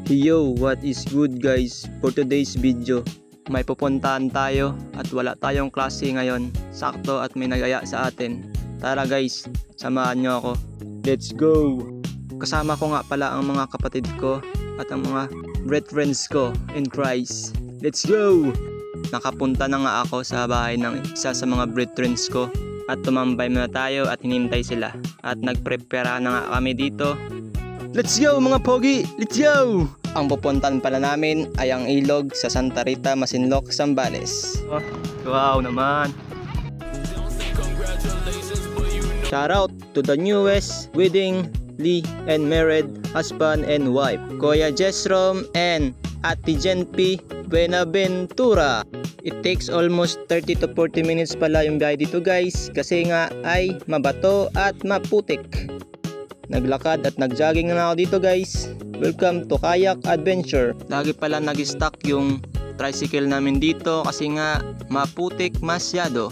Yo, what is good guys? For today's video, may pupuntahan tayo at wala tayong klase ngayon. Sakto at may nagaya sa atin. Tara guys, samahan nyo ako. Let's go! Kasama ko nga pala ang mga kapatid ko at ang mga great friends ko in Christ. Let's go! Nakapunta na nga ako sa bahay ng isa sa mga great friends ko. At tumambay muna tayo at hinintay sila. At nagprepara na nga kami dito. Let's go mga pogi! Let's go! Ang pupuntahan pala namin ay ang ilog sa Santa Rita, Masinloc, Zambales. Oh, wow naman! Shoutout to the newest weddingly and married husband and wife, Kuya Jesrom and Ate Jen P. Buenaventura. It takes almost 30 to 40 minutes pala yung biyahe dito guys, kasi nga ay mabato at maputik. Naglakad at nagjogging na ako dito guys. Welcome to Kayak Adventure. Lagi pala nag-stock yung tricycle namin dito kasi nga maputik masyado.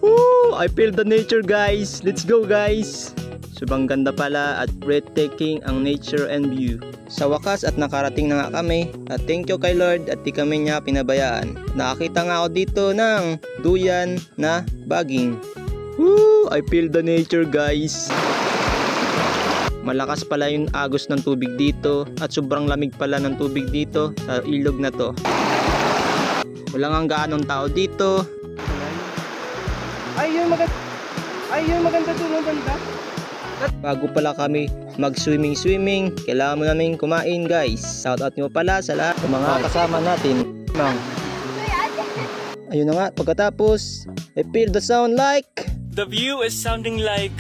Woo! I feel the nature guys. Let's go guys. Sobrang ganda pala at breathtaking ang nature and view. Sa wakas at nakarating na nga kami. At thank you kay Lord at di kami niya pinabayaan. Nakakita nga ako dito ng duyan na baging. Woo! I feel the nature guys. Malakas pala yung agos ng tubig dito at sobrang lamig pala ng tubig dito sa ilog na to. Wala nga gaanong tao dito. Ayun maganda doon ang banda. Bago pala kami mag-swimming, kailangan mo namin kumain guys. Shoutout nyo pala sa lahat ng mga kasama natin. Ayun na nga, pagkatapos I feel the sound like the view is sounding like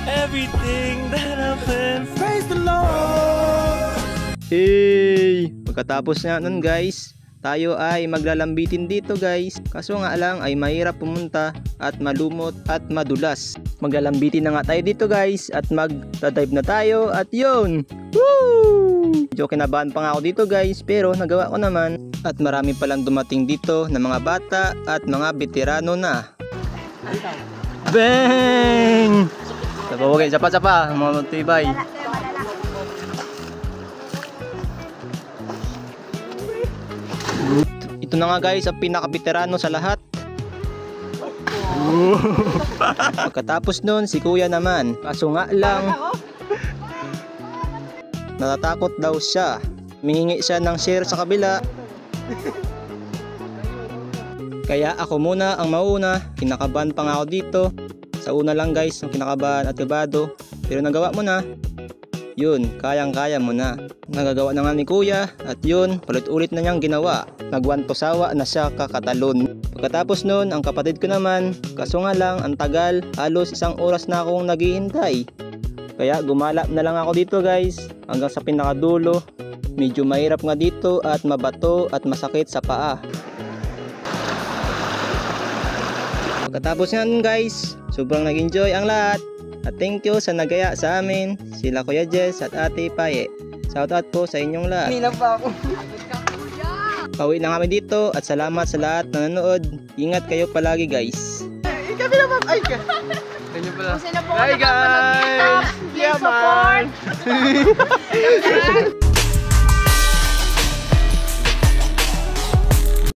everything that happened. Praise the Lord. Hey! Pagkatapos nga nun guys, tayo ay maglalambitin dito guys. Kaso nga lang ay mahirap pumunta at malumot at madulas. Maglalambitin na nga tayo dito guys at mag-dive na tayo at yun! Woo! Medyo kinabahan pa nga ako dito guys pero nagawa ko naman. At marami palang dumating dito na mga bata at mga veterano na. Bang! Sabawagay, sapa, mga tibay. Ito na nga guys, ang pinaka-veterano sa lahat. Pagkatapos nun, si kuya naman. Kaso nga lang, natatakot daw siya. Mihingi siya ng share sa kabila. Kaya ako muna ang mauna. Kinakabahan pa nga ako dito. Sa una lang guys, ang kinakabahan at kabado. Pero nagawa mo na. Yun, kayang-kaya mo na. Nagagawa na nga ni kuya. At yun, ulit-ulit na niyang ginawa. Nagwantosawa na siya kakatalon. Pagkatapos nun, ang kapatid ko naman. Kaso nga lang, ang tagal. Halos 1 oras na akong naghihintay. Kaya gumala na lang ako dito guys. Hanggang sa pinakadulo. Medyo mahirap nga dito at mabato at masakit sa paa. Pagkatapos nga nun guys, sobrang nag-enjoy ang lahat. At thank you sa nagaya sa amin, sila Kuya Jess at Ate Paye. Shoutout po sa inyong lahat. Hindi lang pa ako. Pauwi na kami dito at salamat sa lahat na nanonood. Ingat kayo palagi guys. Kami naman. Ay ka. Ganyan pala. Hi guys. Please support.